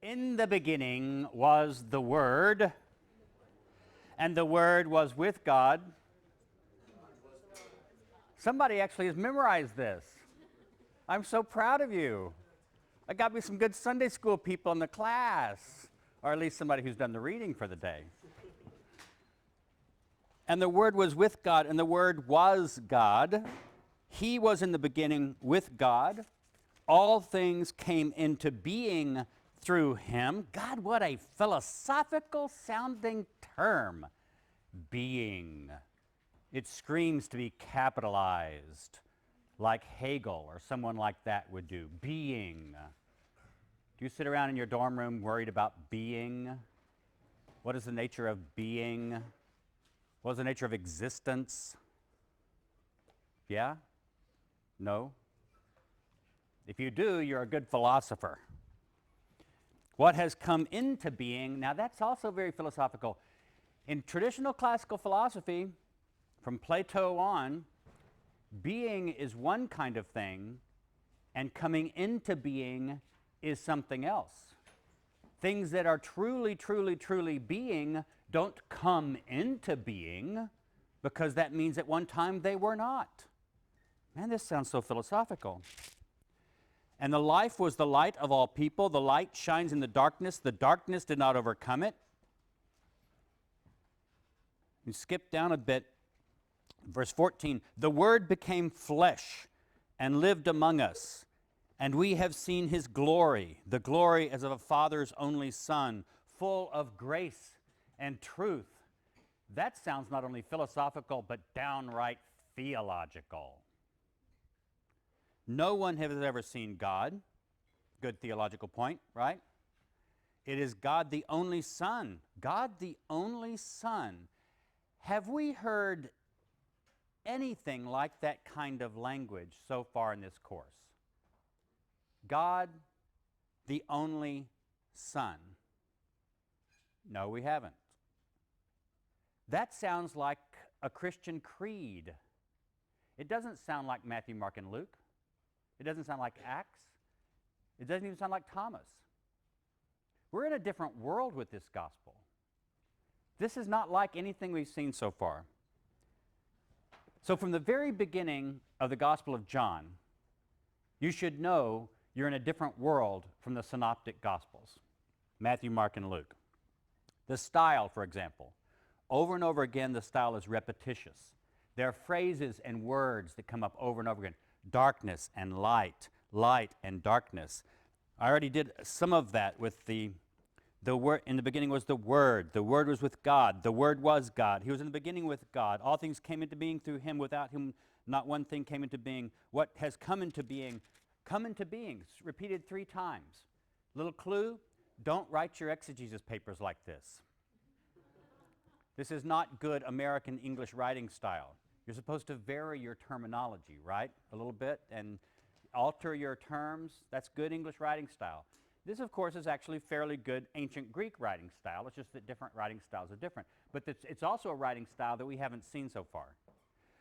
In the beginning was the Word, and the Word was with God. Somebody actually has memorized this. I'm so proud of you. I got me some good Sunday school people in the class, or at least somebody who's done the reading for the day. And the Word was with God, and the Word was God. He was in the beginning with God. All things came into being through him. God, what a philosophical sounding term. Being. It screams to be capitalized, like Hegel or someone like that would do. Being. Do you sit around in your dorm room worried about being? What is the nature of being? What is the nature of existence? Yeah? No? If you do, you're a good philosopher. What has come into being, now that's also very philosophical. In traditional classical philosophy, from Plato on, being is one kind of thing, and coming into being is something else. Things that are truly, truly, truly being don't come into being because that means at one time they were not. Man, this sounds so philosophical. And the life was the light of all people. The light shines in the darkness did not overcome it. You skip down a bit. Verse 14, the Word became flesh and lived among us, and we have seen his glory, the glory as of a Father's only Son, full of grace and truth. That sounds not only philosophical, but downright theological. No one has ever seen God. Good theological point, right? It is God the only Son. God the only Son. Have we heard anything like that kind of language so far in this course? God the only Son. No, we haven't. That sounds like a Christian creed. It doesn't sound like Matthew, Mark, and Luke. It doesn't sound like Acts. It doesn't even sound like Thomas. We're in a different world with this gospel. This is not like anything we've seen so far. So from the very beginning of the Gospel of John, you should know you're in a different world from the synoptic Gospels, Matthew, Mark, and Luke. The style, for example, over and over again, the style is repetitious. There are phrases and words that come up over and over again. Darkness and light, light and darkness. I already did some of that with the word. In the beginning was the Word was with God, the Word was God. He was in the beginning with God. All things came into being through him. Without him, not one thing came into being. What has come into being? Come into being, repeated 3 times. Little clue, don't write your exegesis papers like this. This is not good American English writing style. You're supposed to vary your terminology, right? A little bit, and alter your terms. That's good English writing style. This, of course, is actually fairly good ancient Greek writing style. It's just that different writing styles are different. But it's also a writing style that we haven't seen so far.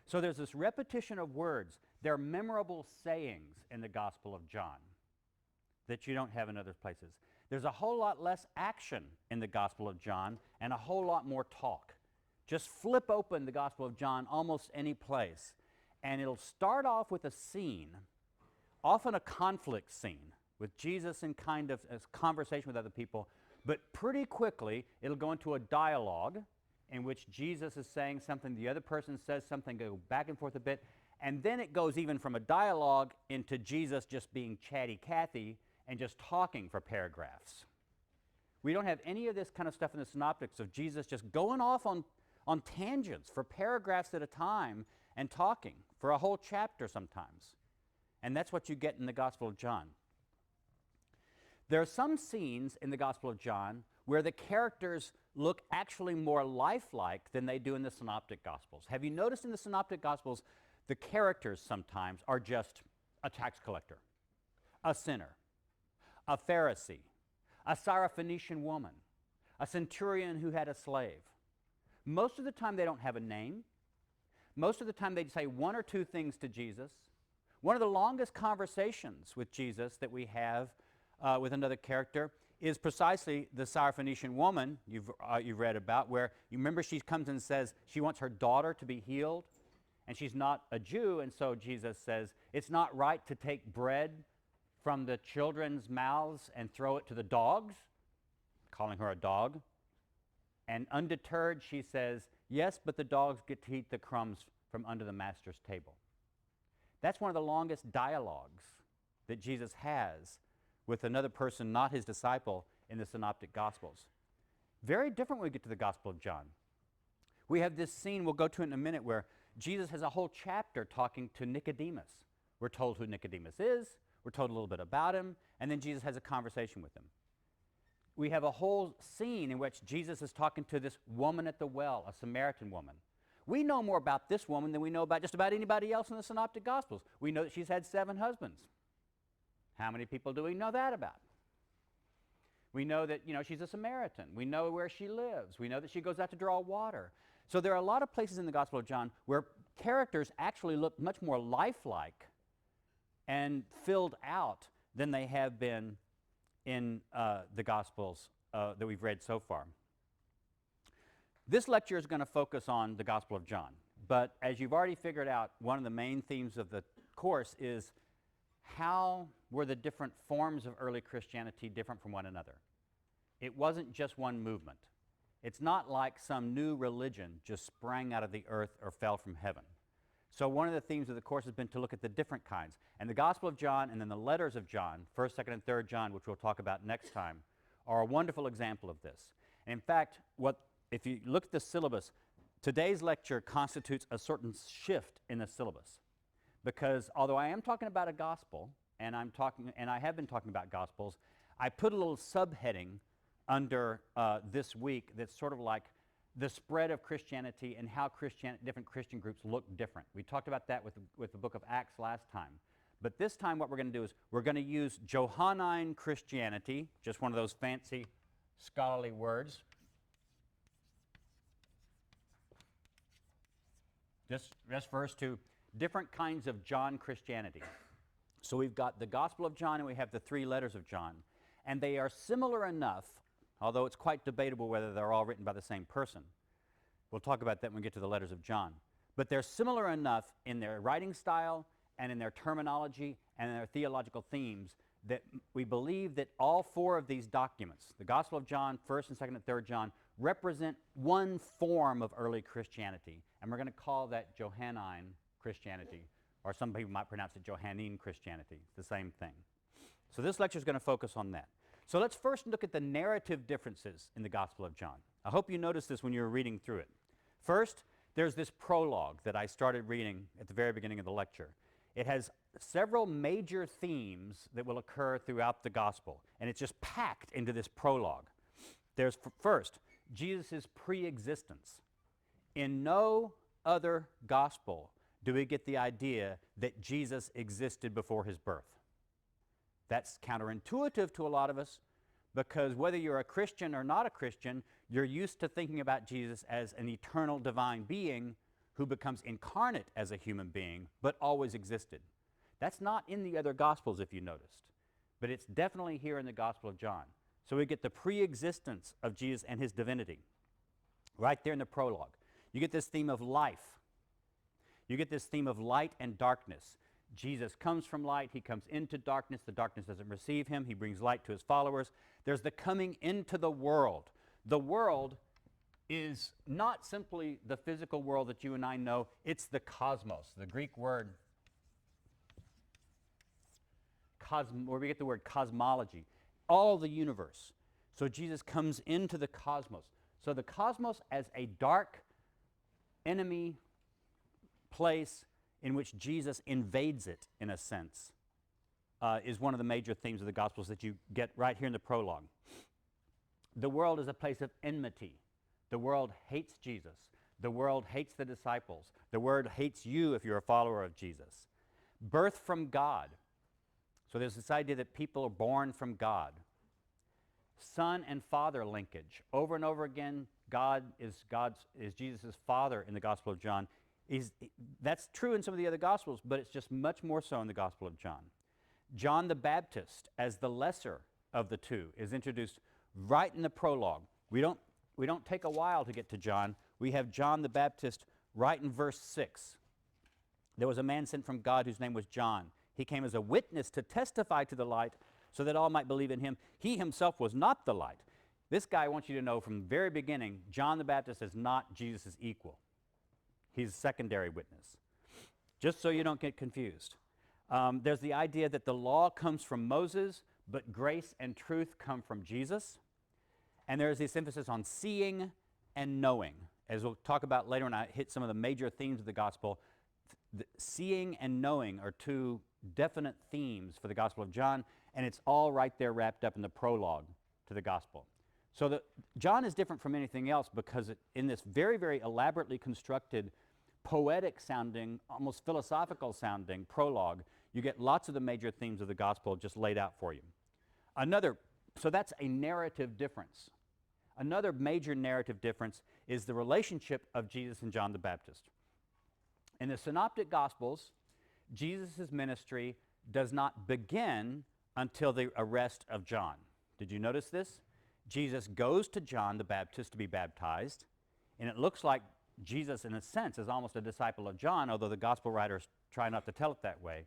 So there's this repetition of words. They're memorable sayings in the Gospel of John that you don't have in other places. There's a whole lot less action in the Gospel of John and a whole lot more talk. Just flip open the Gospel of John almost any place, and it'll start off with a scene, often a conflict scene, with Jesus in kind of a conversation with other people, but pretty quickly it'll go into a dialogue in which Jesus is saying something, the other person says something, go back and forth a bit, and then it goes even from a dialogue into Jesus just being chatty-Cathy and just talking for paragraphs. We don't have any of this kind of stuff in the synoptics of Jesus just going off on tangents for paragraphs at a time and talking for a whole chapter sometimes. And that's what you get in the Gospel of John. There are some scenes in the Gospel of John where the characters look actually more lifelike than they do in the Synoptic Gospels. Have you noticed in the Synoptic Gospels, the characters sometimes are just a tax collector, a sinner, a Pharisee, a Syrophoenician woman, a centurion who had a slave. Most of the time they don't have a name. Most of the time they say 1 or 2 things to Jesus. One of the longest conversations with Jesus that we have with another character is precisely the Syrophoenician woman you've read about, where you remember she comes and says she wants her daughter to be healed, and she's not a Jew, and so Jesus says, it's not right to take bread from the children's mouths and throw it to the dogs, calling her a dog. And undeterred, she says, yes, but the dogs get to eat the crumbs from under the master's table. That's one of the longest dialogues that Jesus has with another person, not his disciple, in the Synoptic Gospels. Very different when we get to the Gospel of John. We have this scene, we'll go to it in a minute, where Jesus has a whole chapter talking to Nicodemus. We're told who Nicodemus is, we're told a little bit about him, and then Jesus has a conversation with him. We have a whole scene in which Jesus is talking to this woman at the well, a Samaritan woman. We know more about this woman than we know about just about anybody else in the Synoptic Gospels. We know that she's had 7 husbands. How many people do we know that about? We know that, she's a Samaritan. We know where she lives. We know that she goes out to draw water. So there are a lot of places in the Gospel of John where characters actually look much more lifelike and filled out than they have been in the Gospels that we've read so far. This lecture is going to focus on the Gospel of John, but as you've already figured out, one of the main themes of the course is how were the different forms of early Christianity different from one another? It wasn't just one movement. It's not like some new religion just sprang out of the earth or fell from heaven. So one of the themes of the course has been to look at the different kinds. And the Gospel of John and then the letters of John, 1st, 2nd, and 3rd John, which we'll talk about next time, are a wonderful example of this. And in fact, if you look at the syllabus, today's lecture constitutes a certain shift in the syllabus. Because although I am talking about a gospel, and I have been talking about gospels, I put a little subheading under this week that's sort of like the spread of Christianity and how different Christian groups look different. We talked about that with the book of Acts last time. But this time what we're going to do is we're going to use Johannine Christianity, just one of those fancy scholarly words. Just refers to different kinds of John Christianity. So we've got the Gospel of John and we have the 3 letters of John. And they are similar enough, although it's quite debatable whether they're all written by the same person. We'll talk about that when we get to the letters of John. But they're similar enough in their writing style and in their terminology and in their theological themes that we believe that all 4 of these documents, the Gospel of John, 1st and 2nd and 3rd John, represent one form of early Christianity. And we're going to call that Johannine Christianity, or some people might pronounce it Johannine Christianity. It's the same thing. So this lecture is going to focus on that. So let's first look at the narrative differences in the Gospel of John. I hope you noticed this when you were reading through it. First, there's this prologue that I started reading at the very beginning of the lecture. It has several major themes that will occur throughout the Gospel, and it's just packed into this prologue. There's first, Jesus' pre-existence. In no other Gospel do we get the idea that Jesus existed before his birth. That's counterintuitive to a lot of us, because whether you're a Christian or not a Christian, you're used to thinking about Jesus as an eternal divine being who becomes incarnate as a human being, but always existed. That's not in the other Gospels, if you noticed, but it's definitely here in the Gospel of John. So we get the pre-existence of Jesus and his divinity right there in the prologue. You get this theme of life. You get this theme of light and darkness. Jesus comes from light, he comes into darkness, the darkness doesn't receive him, he brings light to his followers. There's the coming into the world. The world is not simply the physical world that you and I know, it's the cosmos, the Greek word, where we get the word cosmology, all the universe. So Jesus comes into the cosmos. So the cosmos as a dark enemy place in which Jesus invades it, in a sense, is one of the major themes of the Gospels that you get right here in the prologue. The world is a place of enmity. The world hates Jesus. The world hates the disciples. The world hates you if you're a follower of Jesus. Birth from God. So there's this idea that people are born from God. Son and father linkage. Over and over again, God is Jesus' father in the Gospel of John. That's true in some of the other Gospels, but it's just much more so in the Gospel of John. John the Baptist as the lesser of the two is introduced right in the prologue. We don't take a while to get to John. We have John the Baptist right in verse 6. There was a man sent from God whose name was John. He came as a witness to testify to the light so that all might believe in him. He himself was not the light. This guy wants you to know from the very beginning, John the Baptist is not Jesus' equal. He's a secondary witness. Just so you don't get confused. There's the idea that the law comes from Moses, but grace and truth come from Jesus. And there's this emphasis on seeing and knowing. As we'll talk about later when I hit some of the major themes of the gospel, seeing and knowing are two definite themes for the Gospel of John, and it's all right there wrapped up in the prologue to the gospel. So John is different from anything else because in this very, very elaborately constructed, poetic-sounding, almost philosophical-sounding prologue, you get lots of the major themes of the gospel just laid out for you. So that's a narrative difference. Another major narrative difference is the relationship of Jesus and John the Baptist. In the Synoptic Gospels, Jesus' ministry does not begin until the arrest of John. Did you notice this? Jesus goes to John the Baptist to be baptized, and it looks like Jesus, in a sense, is almost a disciple of John, although the gospel writers try not to tell it that way.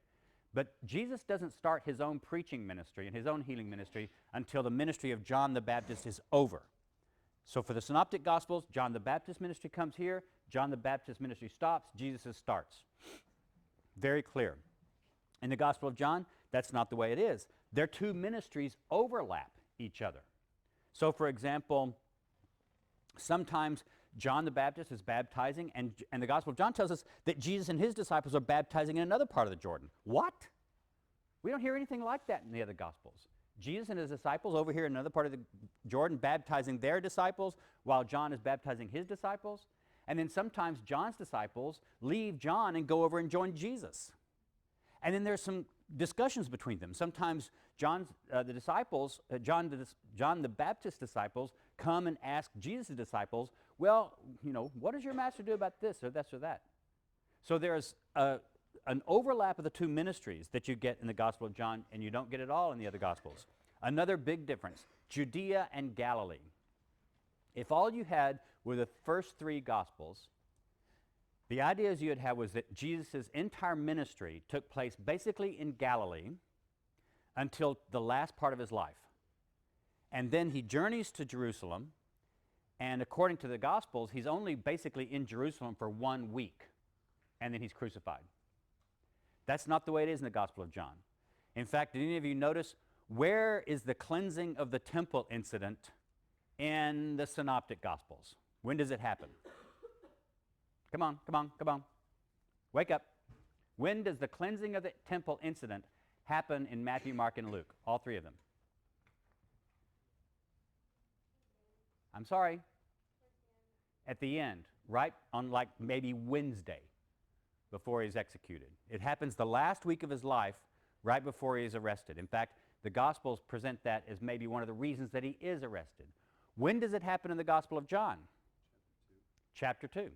But Jesus doesn't start his own preaching ministry and his own healing ministry until the ministry of John the Baptist is over. So for the Synoptic Gospels, John the Baptist ministry comes here, John the Baptist ministry stops, Jesus' starts. Very clear. In the Gospel of John, that's not the way it is. Their two ministries overlap each other. So for example, sometimes John the Baptist is baptizing, and the Gospel of John tells us that Jesus and his disciples are baptizing in another part of the Jordan. What? We don't hear anything like that in the other Gospels. Jesus and his disciples over here in another part of the Jordan baptizing their disciples while John is baptizing his disciples. And then sometimes John's disciples leave John and go over and join Jesus. And then there's some discussions between them. Sometimes John the Baptist disciples come and ask Jesus' disciples, well, what does your master do about this or this or that? So there's an overlap of the two ministries that you get in the Gospel of John, and you don't get it all in the other Gospels. Another big difference, Judea and Galilee. If all you had were the first three Gospels, the ideas you would have was that Jesus' entire ministry took place basically in Galilee until the last part of his life. And then he journeys to Jerusalem, and according to the Gospels, he's only basically in Jerusalem for 1 week, and then he's crucified. That's not the way it is in the Gospel of John. In fact, did any of you notice where is the cleansing of the temple incident in the Synoptic Gospels? When does it happen? Come on. Wake up. When does the cleansing of the temple incident happen in Matthew, Mark, and Luke? All three of them. I'm sorry. At the end, right on like maybe Wednesday before he's executed. It happens the last week of his life, right before he is arrested. In fact, the Gospels present that as maybe one of the reasons that he is arrested. When does it happen in the Gospel of John? Chapter 2.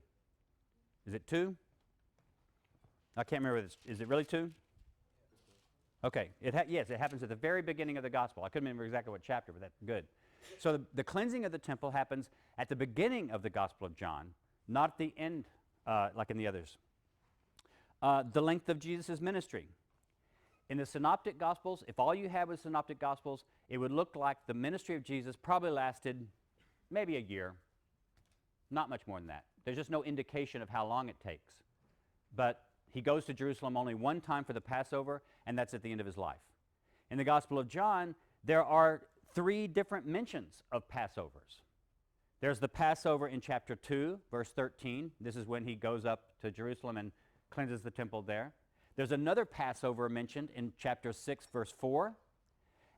Is it 2? I can't remember. Is it really 2? Okay. Yes, it happens at the very beginning of the Gospel. I couldn't remember exactly what chapter, but that's good. So the cleansing of the temple happens at the beginning of the Gospel of John, not at the end like in the others. The length of Jesus' ministry. In the Synoptic Gospels, if all you had was Synoptic Gospels, it would look like the ministry of Jesus probably lasted maybe a year, not much more than that. There's just no indication of how long it takes. But he goes to Jerusalem only one time for the Passover, and that's at the end of his life. In the Gospel of John, there are 3 different mentions of Passovers. There's the Passover in chapter 2, verse 13. This is when he goes up to Jerusalem and cleanses the temple there. There's another Passover mentioned in chapter 6, verse 4.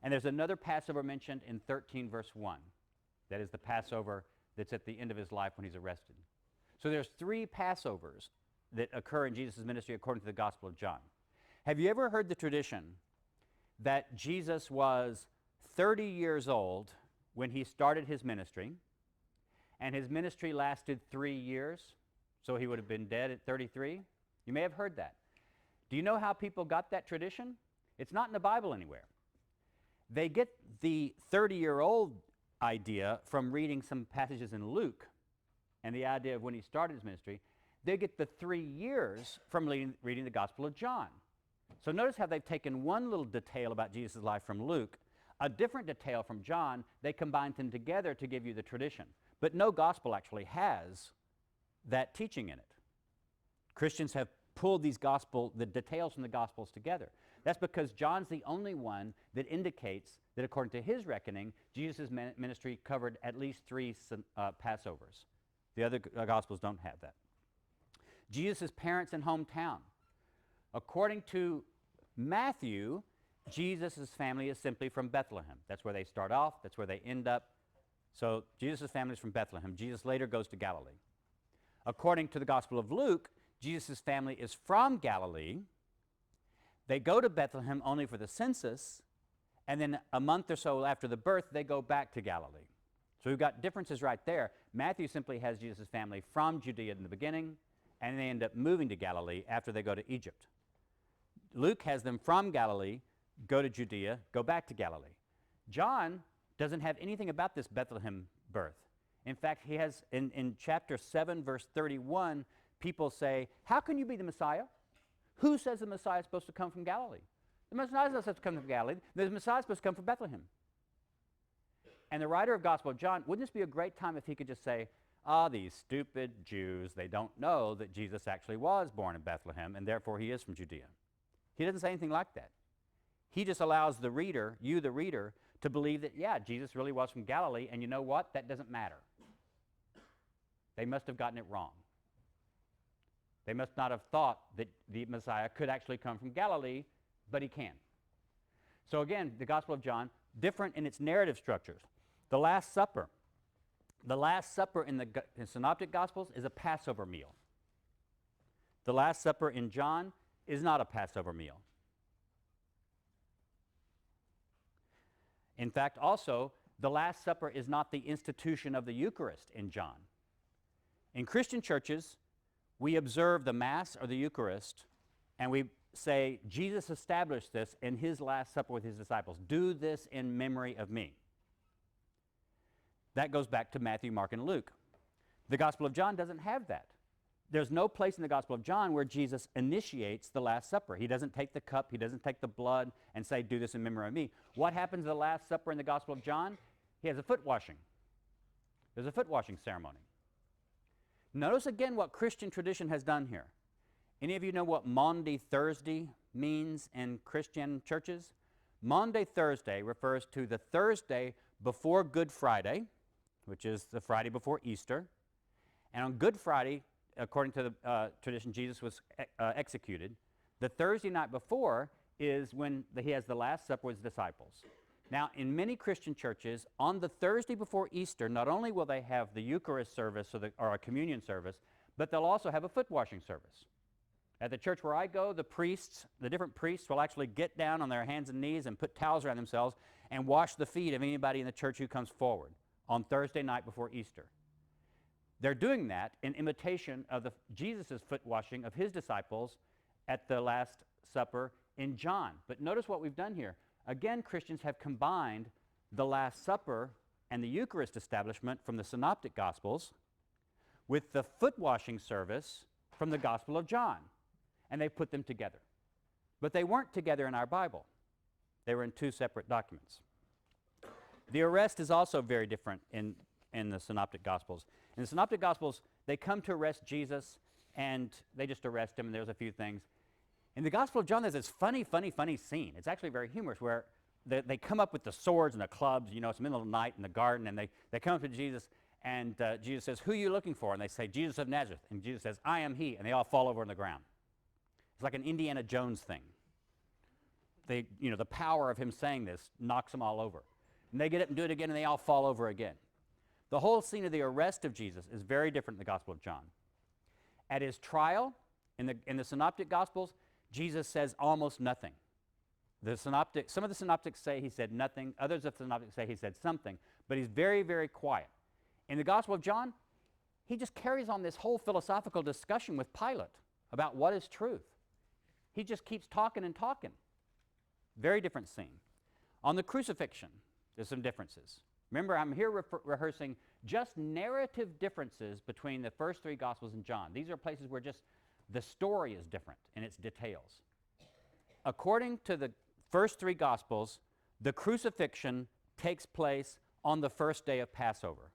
And there's another Passover mentioned in 13, verse 1. That is the Passover that's at the end of his life when he's arrested. So there's 3 Passovers that occur in Jesus' ministry according to the Gospel of John. Have you ever heard the tradition that Jesus was 30 years old when he started his ministry, and his ministry lasted 3 years, so he would have been dead at 33? You may have heard that. Do you know how people got that tradition? It's not in the Bible anywhere. They get the 30-year-old idea from reading some passages in Luke and the idea of when he started his ministry. They get the 3 years from reading the Gospel of John. So notice how they've taken one little detail about Jesus' life from Luke, a different detail from John. They combined them together to give you the tradition. But no gospel actually has that teaching in it. Christians have pulled the details from the Gospels together. That's because John's the only one that indicates that according to his reckoning, Jesus' ministry covered at least 3 Passovers. The other Gospels don't have that. Jesus' parents and hometown. According to Matthew, Jesus' family is simply from Bethlehem. That's where they start off. That's where they end up. So Jesus' family is from Bethlehem. Jesus later goes to Galilee. According to the Gospel of Luke, Jesus' family is from Galilee. They go to Bethlehem only for the census, and then a month or so after the birth, they go back to Galilee. So we've got differences right there. Matthew simply has Jesus' family from Judea in the beginning, and they end up moving to Galilee after they go to Egypt. Luke has them from Galilee, go to Judea, go back to Galilee. John doesn't have anything about this Bethlehem birth. In fact, he has, in chapter 7, verse 31, people say, how can you be the Messiah? Who says the Messiah is supposed to come from Galilee? The Messiah is not supposed to come from Galilee. The Messiah is supposed to come from Bethlehem. And the writer of Gospel of John, wouldn't this be a great time if he could just say, these stupid Jews, they don't know that Jesus actually was born in Bethlehem, and therefore he is from Judea. He doesn't say anything like that. He just allows the reader, you the reader, to believe that, yeah, Jesus really was from Galilee, and you know what? That doesn't matter. They must have gotten it wrong. They must not have thought that the Messiah could actually come from Galilee, but he can. So again, the Gospel of John, different in its narrative structures. The Last Supper. The Last Supper in the Synoptic Gospels is a Passover meal. The Last Supper in John is not a Passover meal. In fact, also, the Last Supper is not the institution of the Eucharist in John. In Christian churches, we observe the Mass or the Eucharist, and we say, Jesus established this in his Last Supper with his disciples. Do this in memory of me. That goes back to Matthew, Mark, and Luke. The Gospel of John doesn't have that. There's no place in the Gospel of John where Jesus initiates the Last Supper. He doesn't take the cup, he doesn't take the blood and say, do this in memory of me. What happens at the Last Supper in the Gospel of John? He has a foot washing. There's a foot washing ceremony. Notice again what Christian tradition has done here. Any of you know what Maundy Thursday means in Christian churches? Maundy Thursday refers to the Thursday before Good Friday, which is the Friday before Easter. And on Good Friday, according to the tradition, Jesus was executed. The Thursday night before is when he has the Last Supper with his disciples. Now, in many Christian churches, on the Thursday before Easter, not only will they have the Eucharist service or a communion service, but they'll also have a foot washing service. At the church where I go, the different priests will actually get down on their hands and knees and put towels around themselves and wash the feet of anybody in the church who comes forward on Thursday night before Easter. They're doing that in imitation of Jesus' foot washing of his disciples at the Last Supper in John. But notice what we've done here. Again, Christians have combined the Last Supper and the Eucharist establishment from the Synoptic Gospels with the foot washing service from the Gospel of John. And they put them together. But they weren't together in our Bible. They were in 2 separate documents. The arrest is also very different in the Synoptic Gospels. In the Synoptic Gospels, they come to arrest Jesus, and they just arrest him, and there's a few things. In the Gospel of John, there's this funny scene. It's actually very humorous, where they come up with the swords and the clubs. You know, it's the middle of the night in the garden, and they come up to Jesus, and Jesus says, who are you looking for? And they say, Jesus of Nazareth. And Jesus says, I am he. And they all fall over on the ground. It's like an Indiana Jones thing. The power of him saying this knocks them all over. And they get up and do it again, and they all fall over again. The whole scene of the arrest of Jesus is very different in the Gospel of John. At his trial, in the Synoptic Gospels, Jesus says almost nothing. Some of the Synoptics say he said nothing. Others of the Synoptics say he said something. But he's very, very quiet. In the Gospel of John, he just carries on this whole philosophical discussion with Pilate about what is truth. He just keeps talking and talking. Very different scene. On the crucifixion, there's some differences. Remember, I'm here rehearsing just narrative differences between the first three Gospels and John. These are places where just the story is different in its details. According to the first three Gospels, the crucifixion takes place on the first day of Passover.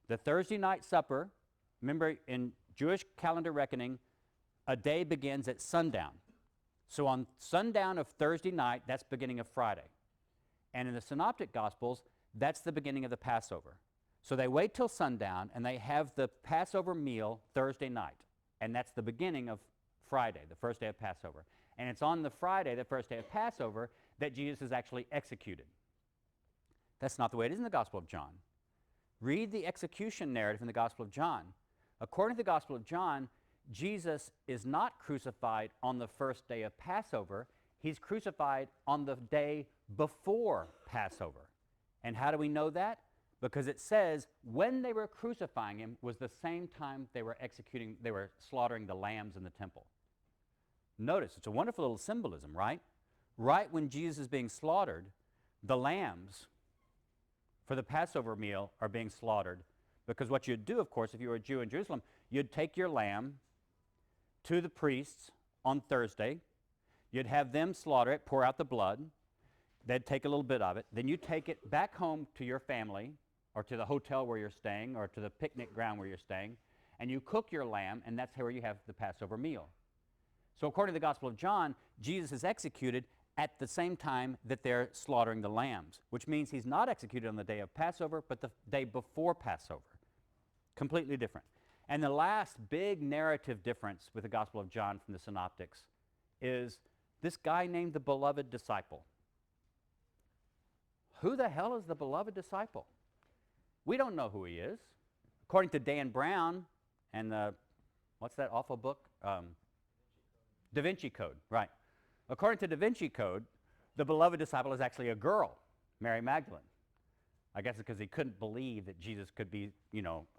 The Thursday night supper, remember in Jewish calendar reckoning, a day begins at sundown. So on sundown of Thursday night, that's beginning of Friday. And in the Synoptic Gospels, that's the beginning of the Passover. So they wait till sundown and they have the Passover meal Thursday night. And that's the beginning of Friday, the first day of Passover. And it's on the Friday, the first day of Passover, that Jesus is actually executed. That's not the way it is in the Gospel of John. Read the execution narrative in the Gospel of John. According to the Gospel of John, Jesus is not crucified on the first day of Passover. He's crucified on the day before Passover. And how do we know that? Because it says when they were crucifying him was the same time they were slaughtering the lambs in the temple. Notice, it's a wonderful little symbolism, right? Right when Jesus is being slaughtered, the lambs for the Passover meal are being slaughtered. Because what you'd do, of course, if you were a Jew in Jerusalem, you'd take your lamb to the priests on Thursday. You'd have them slaughter it, pour out the blood. They'd take a little bit of it. Then you take it back home to your family or to the hotel where you're staying or to the picnic ground where you're staying, and you cook your lamb, and that's where you have the Passover meal. So according to the Gospel of John, Jesus is executed at the same time that they're slaughtering the lambs, which means he's not executed on the day of Passover, but the day before Passover. Completely different. And the last big narrative difference with the Gospel of John from the Synoptics is this guy named the beloved disciple. Who the hell is the beloved disciple? We don't know who he is. According to Dan Brown and what's that awful book? Da Vinci Code, right. According to Da Vinci Code, the beloved disciple is actually a girl, Mary Magdalene. I guess it's because he couldn't believe that Jesus could be,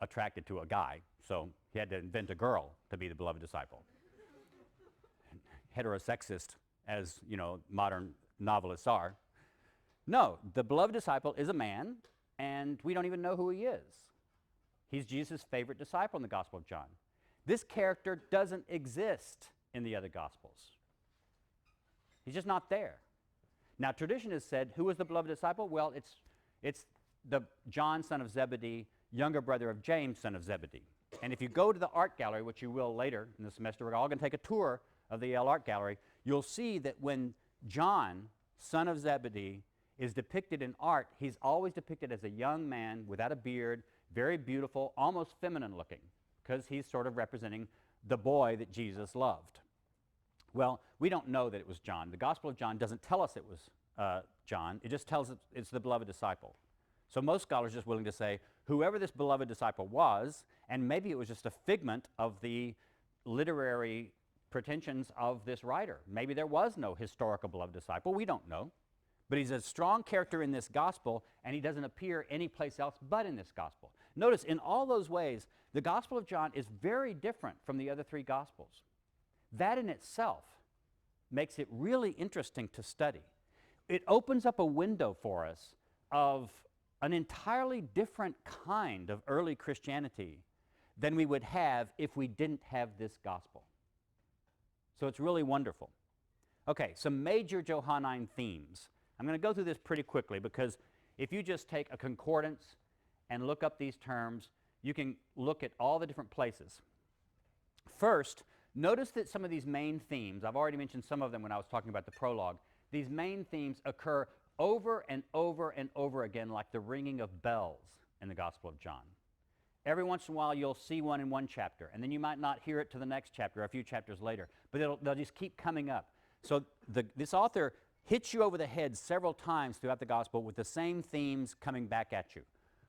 attracted to a guy, so he had to invent a girl to be the beloved disciple. Heterosexist, as, modern novelists are. No, the beloved disciple is a man, and we don't even know who he is. He's Jesus' favorite disciple in the Gospel of John. This character doesn't exist in the other Gospels. He's just not there. Now, tradition has said, who was the beloved disciple? Well, it's the John, son of Zebedee, younger brother of James, son of Zebedee. And if you go to the art gallery, which you will later in the semester, we're all going to take a tour of the Yale art gallery, you'll see that when John, son of Zebedee, is depicted in art, he's always depicted as a young man without a beard, very beautiful, almost feminine looking, because he's sort of representing the boy that Jesus loved. Well, we don't know that it was John. The Gospel of John doesn't tell us it was John. It just tells us it's the beloved disciple. So most scholars are just willing to say whoever this beloved disciple was, and maybe it was just a figment of the literary pretensions of this writer. Maybe there was no historical beloved disciple. We don't know. But he's a strong character in this gospel, and he doesn't appear anyplace else but in this gospel. Notice, in all those ways, the Gospel of John is very different from the other three Gospels. That in itself makes it really interesting to study. It opens up a window for us of an entirely different kind of early Christianity than we would have if we didn't have this gospel. So it's really wonderful. Okay, some major Johannine themes. I'm going to go through this pretty quickly because if you just take a concordance and look up these terms, you can look at all the different places. First, notice that some of these main themes, I've already mentioned some of them when I was talking about the prologue, these main themes occur over and over and over again like the ringing of bells in the Gospel of John. Every once in a while you'll see one in one chapter, and then you might not hear it to the next chapter, a few chapters later, but they'll just keep coming up. So this author hits you over the head several times throughout the Gospel with the same themes coming back at you.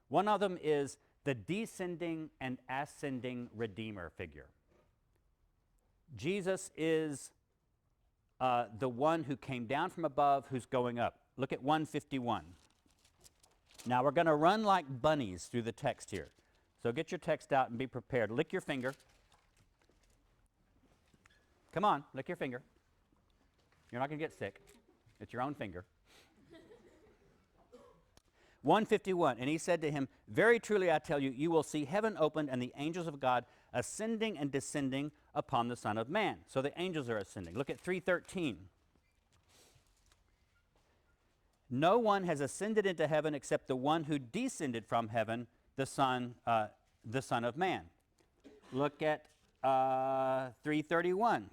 One of them is the descending and ascending Redeemer figure. Jesus is the one who came down from above, who's going up. Look at 151. Now we're going to run like bunnies through the text here. So get your text out and be prepared. Lick your finger. Come on, lick your finger. You're not going to get sick. It's your own finger. 151, and he said to him, very truly I tell you, you will see heaven opened and the angels of God ascending and descending upon the Son of Man. So the angels are ascending. Look at 3:13. No one has ascended into heaven except the one who descended from heaven, the Son of Man. Look at 3:31.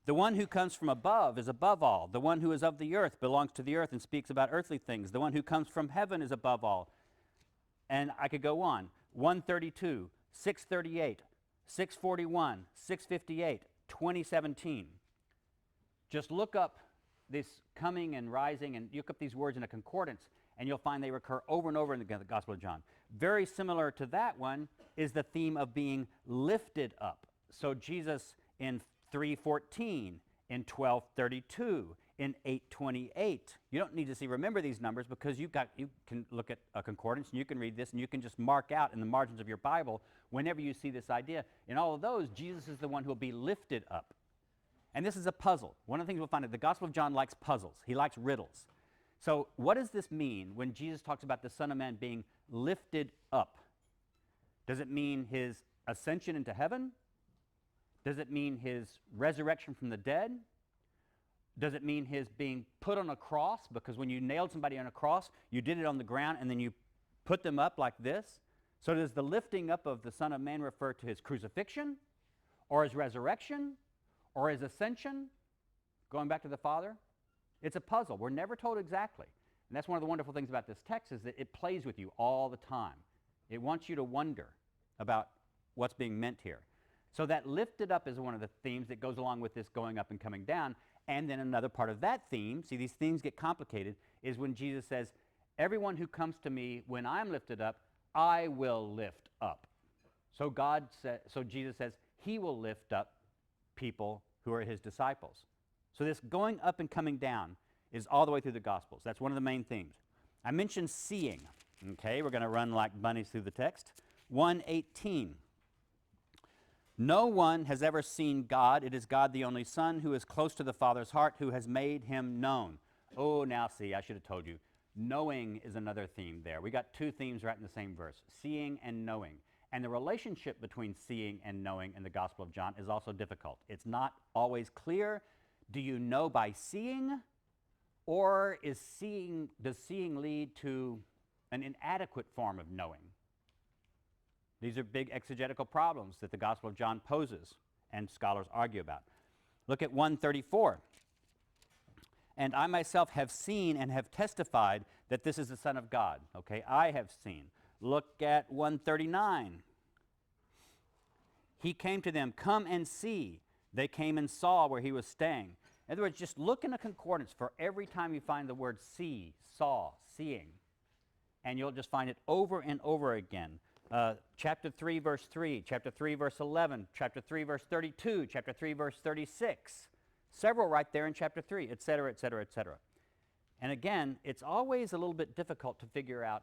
The one who comes from above is above all. The one who is of the earth belongs to the earth and speaks about earthly things. The one who comes from heaven is above all. And I could go on. 132, 638, 641, 658, 2017. Just look up this coming and rising, and look up these words in a concordance, and you'll find they recur over and over in the Gospel of John. Very similar to that one is the theme of being lifted up. So Jesus in 3:14, in 12:32, in 8:28. You don't need to remember these numbers because you can look at a concordance and you can read this and you can just mark out in the margins of your Bible whenever you see this idea. In all of those, Jesus is the one who will be lifted up. And this is a puzzle. One of the things we'll find is the Gospel of John likes puzzles. He likes riddles. So what does this mean when Jesus talks about the Son of Man being lifted up? Does it mean his ascension into heaven? Does it mean his resurrection from the dead? Does it mean his being put on a cross? Because when you nailed somebody on a cross, you did it on the ground and then you put them up like this. So does the lifting up of the Son of Man refer to his crucifixion or his resurrection or his ascension, going back to the Father? It's a puzzle. We're never told exactly. And that's one of the wonderful things about this text is that it plays with you all the time. It wants you to wonder about what's being meant here. So that lifted up is one of the themes that goes along with this going up and coming down. And then another part of that theme, see, these themes get complicated, is when Jesus says, everyone who comes to me, when I'm lifted up, I will lift up. So Jesus says he will lift up people who are his disciples. So this going up and coming down is all the way through the Gospels. That's one of the main themes. I mentioned seeing. Okay, we're going to run like bunnies through the text. 1:18. No one has ever seen God. It is God the only Son who is close to the Father's heart, who has made him known. Oh, now see, I should have told you. Knowing is another theme there. We got two themes right in the same verse, seeing and knowing. And the relationship between seeing and knowing in the Gospel of John is also difficult. It's not always clear. Do you know by seeing, or does seeing lead to an inadequate form of knowing? These are big exegetical problems that the Gospel of John poses and scholars argue about. Look at 134. And I myself have seen and have testified that this is the Son of God. Okay, I have seen. Look at 139. He came to them, come and see. They came and saw where he was staying. In other words, just look in a concordance for every time you find the word see, saw, seeing. And you'll just find it over and over again. Chapter 3, verse 3, chapter 3, verse 11, chapter 3, verse 32, chapter 3, verse 36. Several right there in chapter 3, et cetera, et cetera, et cetera. And again, it's always a little bit difficult to figure out,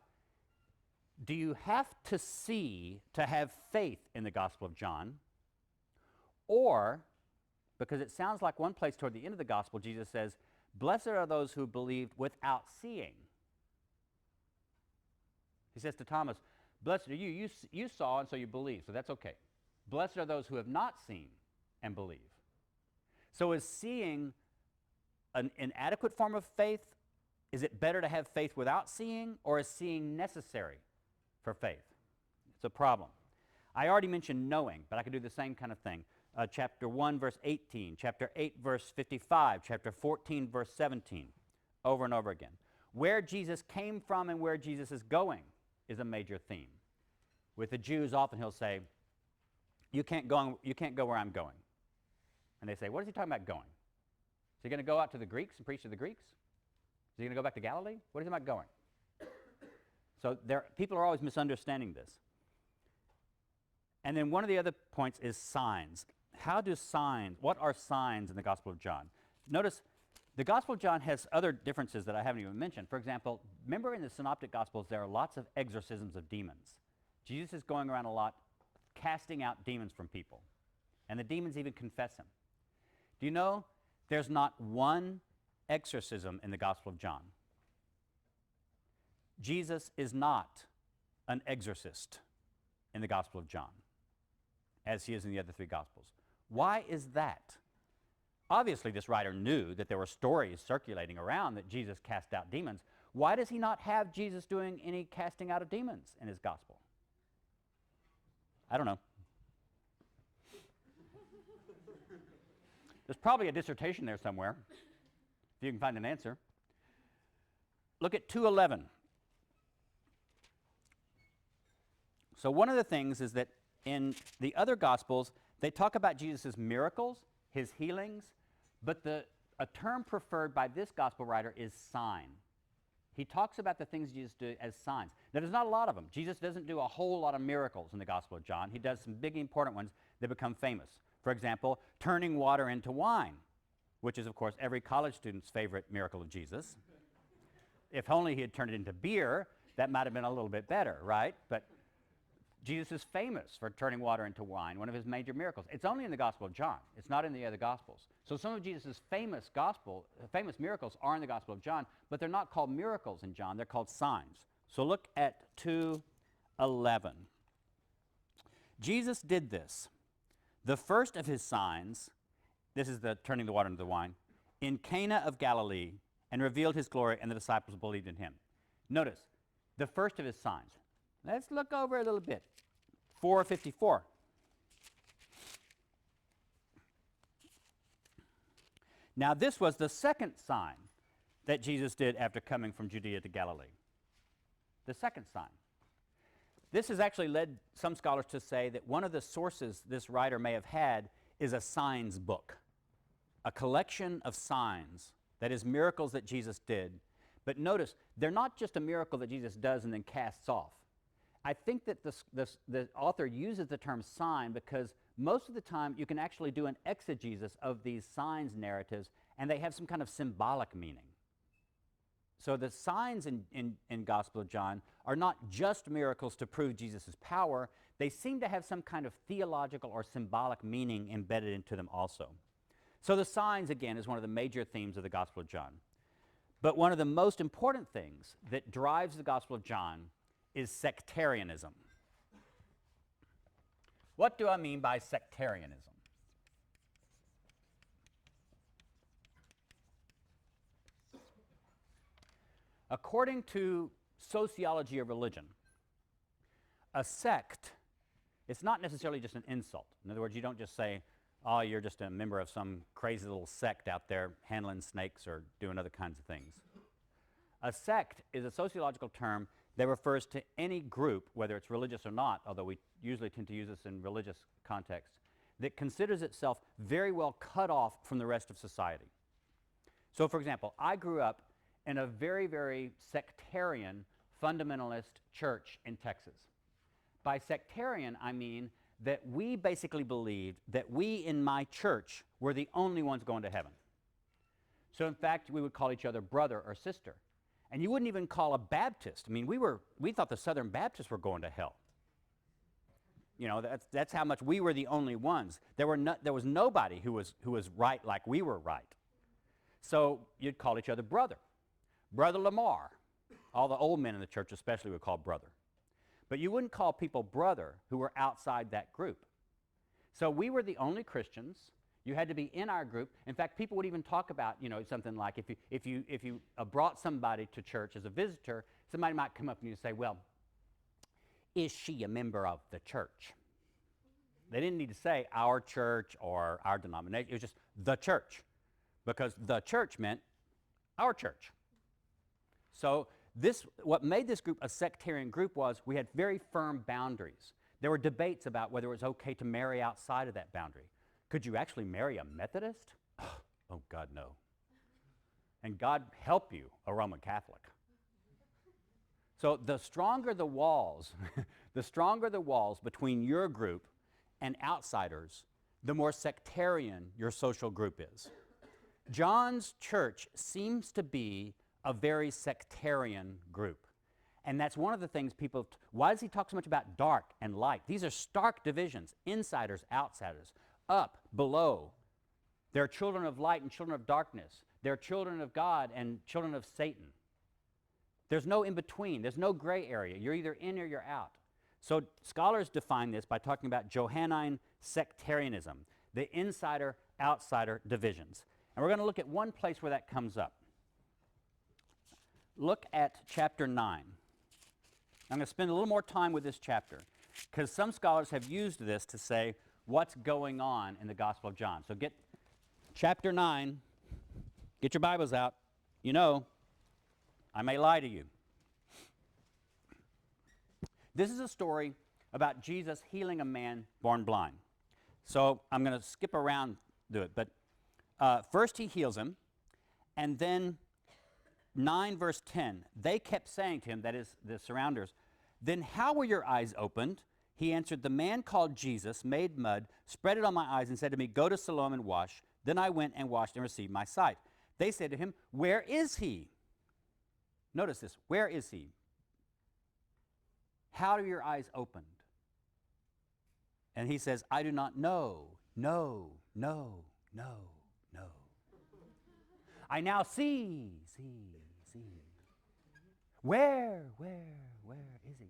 do you have to see to have faith in the Gospel of John? Or, because it sounds like one place toward the end of the Gospel, Jesus says, blessed are those who believed without seeing. He says to Thomas, blessed are you. You saw and so you believe, so that's okay. Blessed are those who have not seen and believe. So is seeing an inadequate form of faith? Is it better to have faith without seeing, or is seeing necessary for faith? It's a problem. I already mentioned knowing, but I could do the same kind of thing. Chapter 1, verse 18, chapter 8, verse 55, chapter 14, verse 17, over and over again. Where Jesus came from and where Jesus is going is a major theme. With the Jews, often he'll say, you can't go where I'm going. And they say, what is he talking about going? Is he going to go out to the Greeks and preach to the Greeks? Is he going to go back to Galilee? What is he about going? So people are always misunderstanding this. And then one of the other points is signs. What are signs in the Gospel of John? Notice the Gospel of John has other differences that I haven't even mentioned. For example, remember in the Synoptic Gospels there are lots of exorcisms of demons. Jesus is going around a lot casting out demons from people. And the demons even confess him. Do you know there's not one exorcism in the Gospel of John? Jesus is not an exorcist in the Gospel of John, as he is in the other three Gospels. Why is that? Obviously, this writer knew that there were stories circulating around that Jesus cast out demons. Why does he not have Jesus doing any casting out of demons in his Gospel? I don't know. There's probably a dissertation there somewhere, if you can find an answer. Look at 2:11. So one of the things is that in the other Gospels, they talk about Jesus' miracles, his healings, but a term preferred by this Gospel writer is sign. He talks about the things Jesus did as signs. Now, there's not a lot of them. Jesus doesn't do a whole lot of miracles in the Gospel of John. He does some big important ones that become famous. For example, turning water into wine, which is, of course, every college student's favorite miracle of Jesus. If only he had turned it into beer, that might have been a little bit better, right? But Jesus is famous for turning water into wine, one of his major miracles. It's only in the Gospel of John. It's not in the other Gospels. So some of Jesus' famous miracles are in the Gospel of John, but they're not called miracles in John. They're called signs. So look at 2:11. Jesus did this. The first of his signs, this is the turning the water into wine, in Cana of Galilee, and revealed his glory, and the disciples believed in him. Notice, the first of his signs. Let's look over a little bit. 4:54. Now this was the second sign that Jesus did after coming from Judea to Galilee. The second sign. This has actually led some scholars to say that one of the sources this writer may have had is a signs book, a collection of signs, that is, miracles that Jesus did. But notice, they're not just a miracle that Jesus does and then casts off. I think that the author uses the term sign because most of the time you can actually do an exegesis of these signs narratives, and they have some kind of symbolic meaning. So the signs in Gospel of John are not just miracles to prove Jesus' power. They seem to have some kind of theological or symbolic meaning embedded into them also. So the signs, again, is one of the major themes of the Gospel of John. But one of the most important things that drives the Gospel of John is sectarianism. What do I mean by sectarianism? According to sociology of religion, a sect is not necessarily just an insult. In other words, you don't just say, oh, you're just a member of some crazy little sect out there handling snakes or doing other kinds of things. A sect is a sociological term that refers to any group, whether it's religious or not, although we usually tend to use this in religious contexts, that considers itself very well cut off from the rest of society. So, for example, I grew up in a very, very sectarian fundamentalist church in Texas. By sectarian, I mean that we basically believed that we in my church were the only ones going to heaven. So in fact, we would call each other brother or sister. And you wouldn't even call a Baptist. I mean, we thought the Southern Baptists were going to hell. You know, that's how much we were the only ones. There was nobody who was right like we were right. So you'd call each other brother. Brother Lamar. All the old men in the church especially would call brother. But you wouldn't call people brother who were outside that group. So we were the only Christians. You had to be in our group. In fact, people would even talk about, you know, something like if you brought somebody to church as a visitor, somebody might come up and you say, well, is she a member of the church? They didn't need to say our church or our denomination. It was just the church, because the church meant our church. So what made this group a sectarian group was we had very firm boundaries. There were debates about whether it was okay to marry outside of that boundary. Could you actually marry a Methodist? Oh, God, no. And God help you, a Roman Catholic. So the stronger the walls, between your group and outsiders, the more sectarian your social group is. John's church seems to be a very sectarian group. And that's one of the things why does he talk so much about dark and light? These are stark divisions, insiders, outsiders, up, below. There are children of light and children of darkness. There are children of God and children of Satan. There's no in-between. There's no gray area. You're either in or you're out. So scholars define this by talking about Johannine sectarianism, the insider-outsider divisions. And we're going to look at one place where that comes up. Look at chapter 9. I'm going to spend a little more time with this chapter because some scholars have used this to say what's going on in the Gospel of John. So get chapter 9, get your Bibles out. You know, I may lie to you. This is a story about Jesus healing a man born blind. So I'm going to skip around through it. But first he heals him, and then 9 verse 10, they kept saying to him, that is the surrounders, "Then how were your eyes opened?" He answered, "The man called Jesus made mud, spread it on my eyes, and said to me, 'Go to Siloam and wash.' Then I went and washed and received my sight." They said to him, "Where is he?" Notice this, where is he? How are your eyes opened? And he says, "I do not know. No, no, no, no. I now see. Where is he?"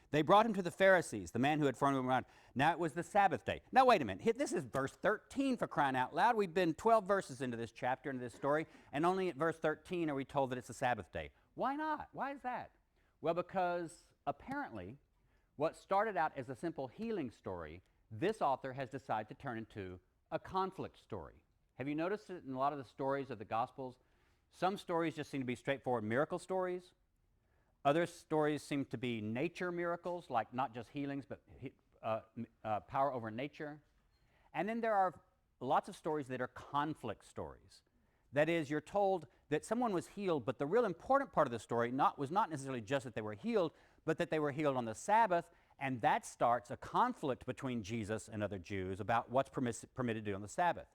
They brought him to the Pharisees, the man who had thrown him around. Now it was the Sabbath day. Now wait a minute. This is verse 13 for crying out loud. We've been 12 verses into this chapter, into this story, and only at verse 13 are we told that it's the Sabbath day. Why not? Why is that? Well, because apparently what started out as a simple healing story, this author has decided to turn into a conflict story. Have you noticed it in a lot of the stories of the Gospels? Some stories just seem to be straightforward miracle stories. Other stories seem to be nature miracles, like not just healings, but power over nature. And then there are lots of stories that are conflict stories. That is, you're told that someone was healed, but the real important part of the story was not necessarily just that they were healed, but that they were healed on the Sabbath, and that starts a conflict between Jesus and other Jews about what's permitted to do on the Sabbath.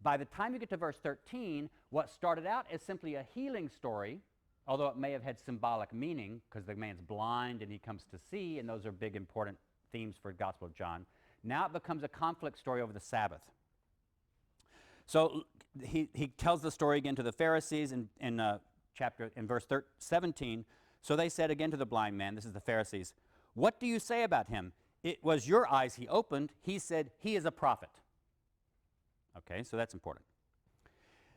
By the time you get to verse 13, what started out as simply a healing story, although it may have had symbolic meaning because the man's blind and he comes to see, and those are big important themes for the Gospel of John, now it becomes a conflict story over the Sabbath. So he tells the story again to the Pharisees in verse 17. So they said again to the blind man, this is the Pharisees, "What do you say about him? It was your eyes he opened. He said he is a prophet." Okay, so that's important.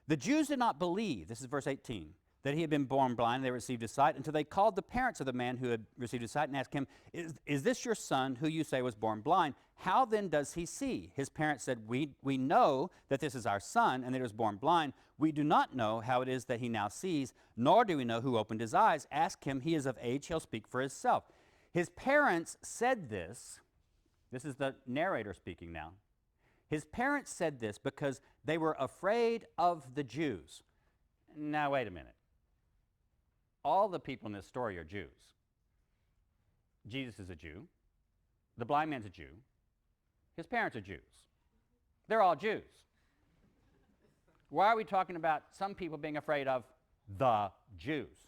The Jews did not believe, this is verse 18, that he had been born blind and they received his sight until they called the parents of the man who had received his sight and asked him, is this your son who you say was born blind? How then does he see? His parents said, we know that this is our son and that he was born blind. We do not know how it is that he now sees, nor do we know who opened his eyes. Ask him, he is of age, he'll speak for himself. His parents said this is the narrator speaking now. His parents said this because they were afraid of the Jews. Now wait a minute. All the people in this story are Jews. Jesus is a Jew. The blind man's a Jew. His parents are Jews. They're all Jews. Why are we talking about some people being afraid of the Jews?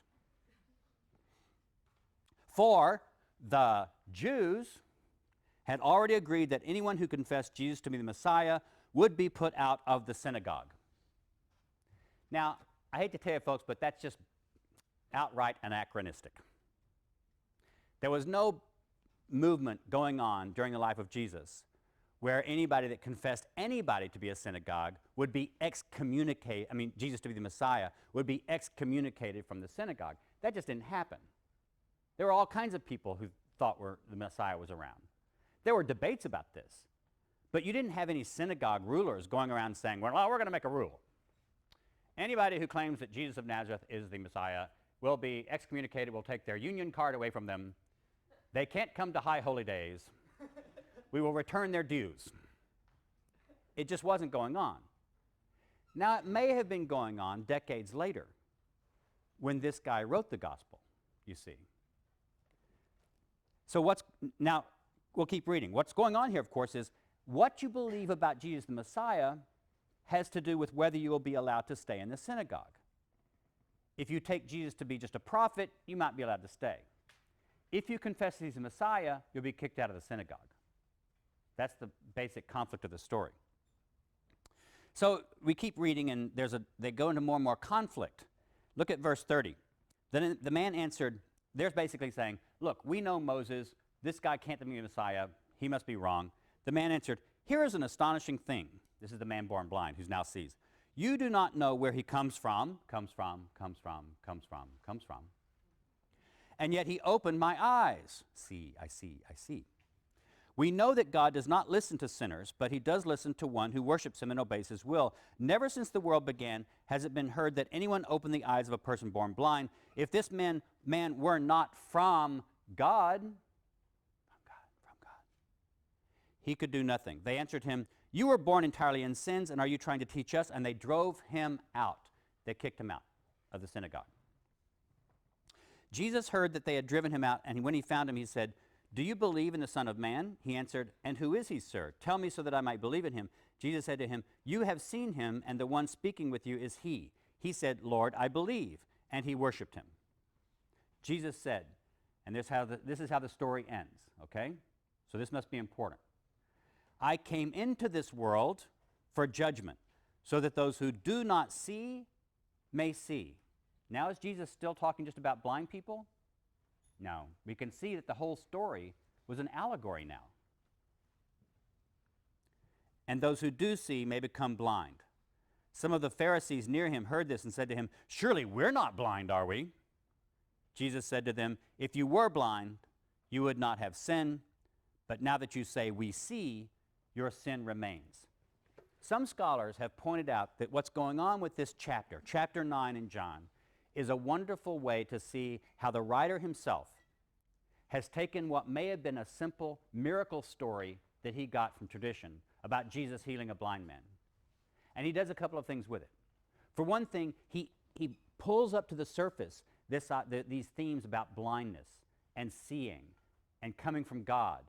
For the Jews had already agreed that anyone who confessed Jesus to be the Messiah would be put out of the synagogue. Now, I hate to tell you folks, but that's just outright anachronistic. There was no movement going on during the life of Jesus where anybody that confessed anybody to be a synagogue would be excommunicated, Jesus to be the Messiah, would be excommunicated from the synagogue. That just didn't happen. There were all kinds of people who thought the Messiah was around. There were debates about this, but you didn't have any synagogue rulers going around saying, well, we're going to make a rule. Anybody who claims that Jesus of Nazareth is the Messiah will be excommunicated, we'll take their union card away from them. They can't come to high holy days. We will return their dues. It just wasn't going on. Now, it may have been going on decades later when this guy wrote the gospel, you see. So now, we'll keep reading. What's going on here, of course, is what you believe about Jesus the Messiah has to do with whether you will be allowed to stay in the synagogue. If you take Jesus to be just a prophet, you might be allowed to stay. If you confess he's the Messiah, you'll be kicked out of the synagogue. That's the basic conflict of the story. So we keep reading, and they go into more and more conflict. Look at verse 30. Then the man answered, they're basically saying, look, we know Moses. This guy can't be the Messiah. He must be wrong. The man answered, here is an astonishing thing. This is the man born blind who now sees. You do not know where he comes from, and yet he opened my eyes. See, I see, I see. We know that God does not listen to sinners, but he does listen to one who worships him and obeys his will. Never since the world began has it been heard that anyone opened the eyes of a person born blind. If this man were not from God, he could do nothing. They answered him, you were born entirely in sins, and are you trying to teach us? And they drove him out. They kicked him out of the synagogue. Jesus heard that they had driven him out, and when he found him, he said, do you believe in the Son of Man? He answered, and who is he, sir? Tell me so that I might believe in him. Jesus said to him, you have seen him, and the one speaking with you is he. He said, Lord, I believe, and he worshiped him. Jesus said, and this is how the story ends, okay? So this must be important. I came into this world for judgment, so that those who do not see may see. Now is Jesus still talking just about blind people? No. We can see that the whole story was an allegory now. And those who do see may become blind. Some of the Pharisees near him heard this and said to him, surely we're not blind, are we? Jesus said to them, if you were blind, you would not have sin, but now that you say we see, your sin remains. Some scholars have pointed out that what's going on with this chapter, chapter 9 in John, is a wonderful way to see how the writer himself has taken what may have been a simple miracle story that he got from tradition about Jesus healing a blind man. And he does a couple of things with it. For one thing, he pulls up to the surface these themes about blindness and seeing and coming from God.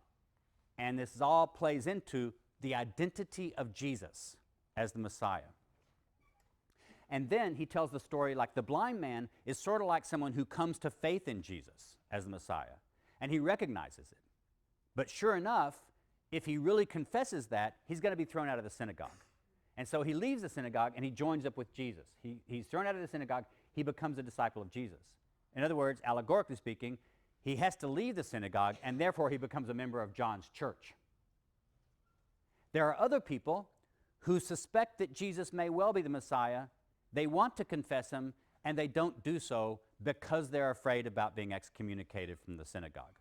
And this all plays into the identity of Jesus as the Messiah. And then he tells the story like the blind man is sort of like someone who comes to faith in Jesus as the Messiah. And he recognizes it. But sure enough, if he really confesses that, he's going to be thrown out of the synagogue. And so he leaves the synagogue and he joins up with Jesus. He's thrown out of the synagogue. He becomes a disciple of Jesus. In other words, allegorically speaking, he has to leave the synagogue, and therefore he becomes a member of John's church. There are other people who suspect that Jesus may well be the Messiah. They want to confess him, and they don't do so because they're afraid about being excommunicated from the synagogue.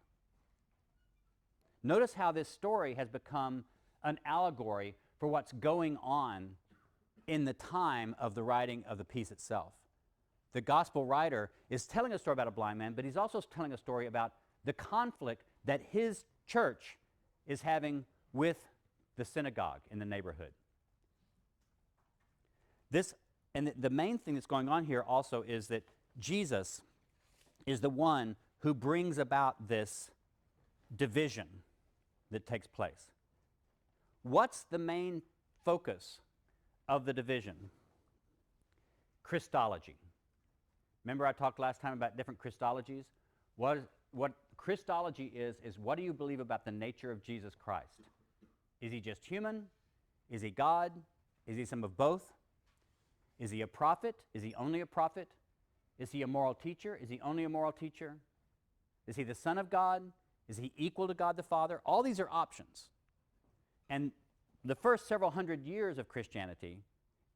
Notice how this story has become an allegory for what's going on in the time of the writing of the piece itself. The gospel writer is telling a story about a blind man, but he's also telling a story about the conflict that his church is having with the synagogue in the neighborhood. The main thing that's going on here also is that Jesus is the one who brings about this division that takes place. What's the main focus of the division? Christology. Remember I talked last time about different Christologies? What Christology is what do you believe about the nature of Jesus Christ? Is he just human? Is he God? Is he some of both? Is he a prophet? Is he only a prophet? Is he a moral teacher? Is he only a moral teacher? Is he the Son of God? Is he equal to God the Father? All these are options. And the first several hundred years of Christianity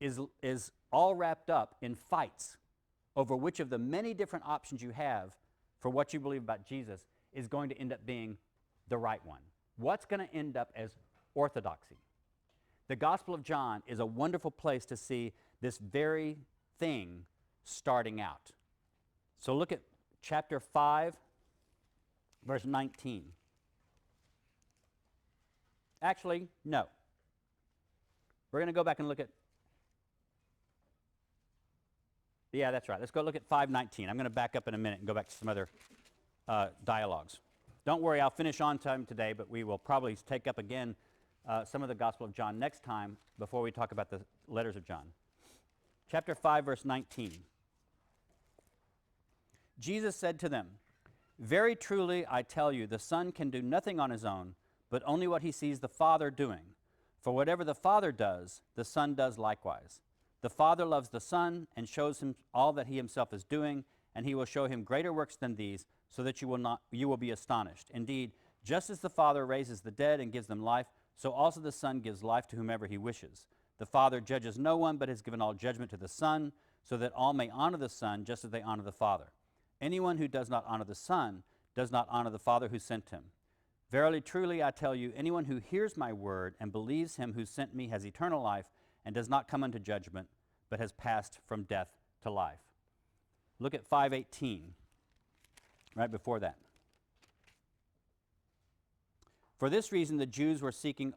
is all wrapped up in fights over which of the many different options you have for what you believe about Jesus is going to end up being the right one. What's going to end up as orthodoxy? The Gospel of John is a wonderful place to see this very thing starting out. So look at chapter 5, verse 19. Actually, no. We're going to go back and look at... Yeah, that's right. Let's go look at 5:19. I'm going to back up in a minute and go back to some other dialogues. Don't worry, I'll finish on time today, but we will probably take up again some of the Gospel of John next time before we talk about the letters of John. Chapter 5, verse 19. Jesus said to them, "Very truly I tell you, the Son can do nothing on his own, but only what he sees the Father doing. For whatever the Father does, the Son does likewise. The Father loves the Son and shows him all that he himself is doing, and he will show him greater works than these, so that you will be astonished. Indeed, just as the Father raises the dead and gives them life, so also the Son gives life to whomever he wishes. The Father judges no one, but has given all judgment to the Son, so that all may honor the Son just as they honor the Father. Anyone who does not honor the Son does not honor the Father who sent him. Verily, truly, I tell you, anyone who hears my word and believes him who sent me has eternal life and does not come unto judgment, but has passed from death to life. Look at 5:18, right before that. For this reason the Jews were seeking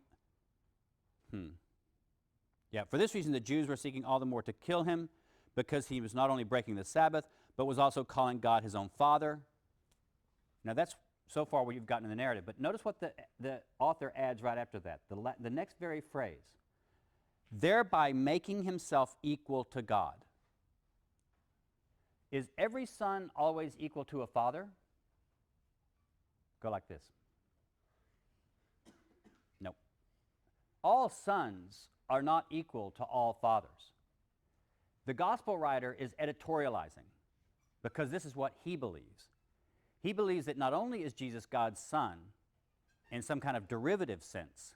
all the more to kill him, because he was not only breaking the Sabbath, but was also calling God his own Father. Now that's so far where you've gotten in the narrative, but notice what the author adds right after that, the next very phrase. Thereby making himself equal to God. Is every son always equal to a father? Go like this. No. All sons are not equal to all fathers. The gospel writer is editorializing because this is what he believes. He believes that not only is Jesus God's son in some kind of derivative sense,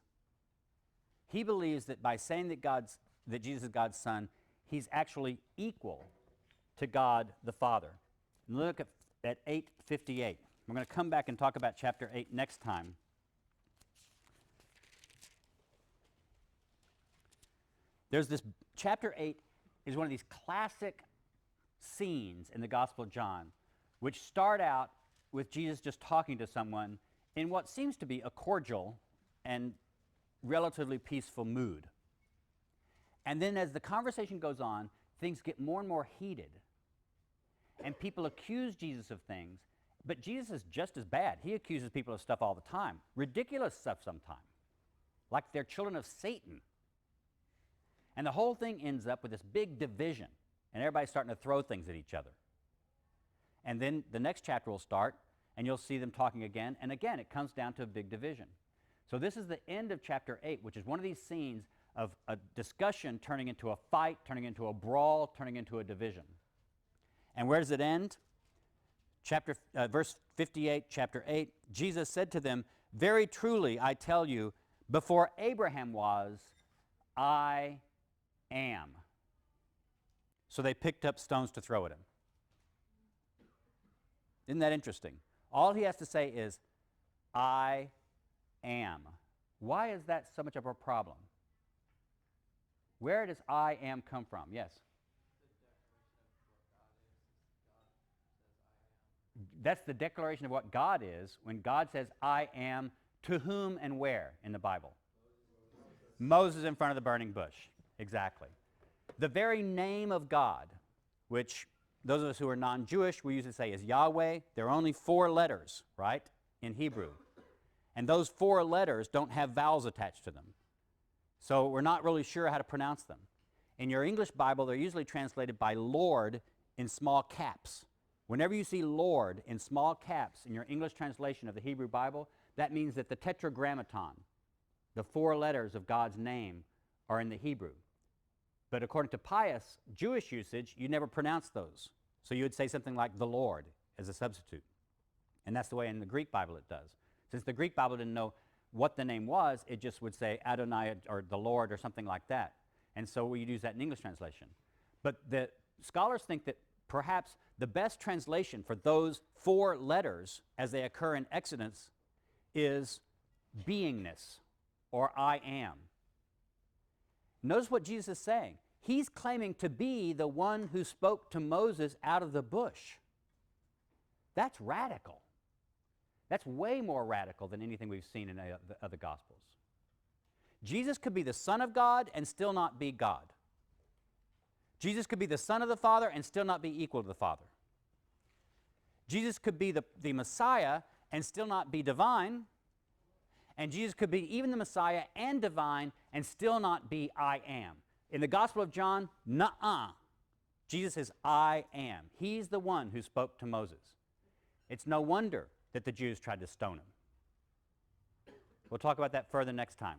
he believes that by saying that Jesus is God's son, he's actually equal to God the Father. And look at 8:58. We're going to come back and talk about chapter 8 next time. There's this, chapter 8 is one of these classic scenes in the Gospel of John, which start out with Jesus just talking to someone in what seems to be a cordial and relatively peaceful mood. And then as the conversation goes on, things get more and more heated. And people accuse Jesus of things, but Jesus is just as bad. He accuses people of stuff all the time. Ridiculous stuff sometimes. Like they're children of Satan. And the whole thing ends up with this big division, and everybody's starting to throw things at each other. And then the next chapter will start, and you'll see them talking again, and again it comes down to a big division. So this is the end of chapter 8, which is one of these scenes of a discussion turning into a fight, turning into a brawl, turning into a division. And where does it end? Verse 58, chapter 8, Jesus said to them, very truly I tell you, before Abraham was, I am. So they picked up stones to throw at him. Isn't that interesting? All he has to say is, I am. Why is that so much of a problem? Where does I am come from? Yes? That's the declaration of what God is when God says, I am, to whom and where in the Bible? Moses in front of the burning bush. Exactly. The very name of God, which those of us who are non-Jewish, we usually say is Yahweh. There are only 4 letters, right, in Hebrew. And those 4 letters don't have vowels attached to them. So we're not really sure how to pronounce them. In your English Bible, they're usually translated by Lord in small caps. Whenever you see Lord in small caps in your English translation of the Hebrew Bible, that means that the tetragrammaton, the 4 letters of God's name, are in the Hebrew. But according to pious Jewish usage, you never pronounce those. So you would say something like the Lord as a substitute. And that's the way in the Greek Bible it does. Since the Greek Bible didn't know what the name was, it just would say Adonai or the Lord or something like that. And so we use that in English translation. But the scholars think that perhaps the best translation for those 4 letters as they occur in Exodus is beingness, or I am. Notice what Jesus is saying. He's claiming to be the one who spoke to Moses out of the bush. That's radical. That's way more radical than anything we've seen in the other Gospels. Jesus could be the Son of God and still not be God. Jesus could be the Son of the Father and still not be equal to the Father. Jesus could be the Messiah and still not be divine. And Jesus could be even the Messiah and divine and still not be I am. In the Gospel of John, nuh-uh. Jesus is I am. He's the one who spoke to Moses. It's no wonder that the Jews tried to stone him. We'll talk about that further next time.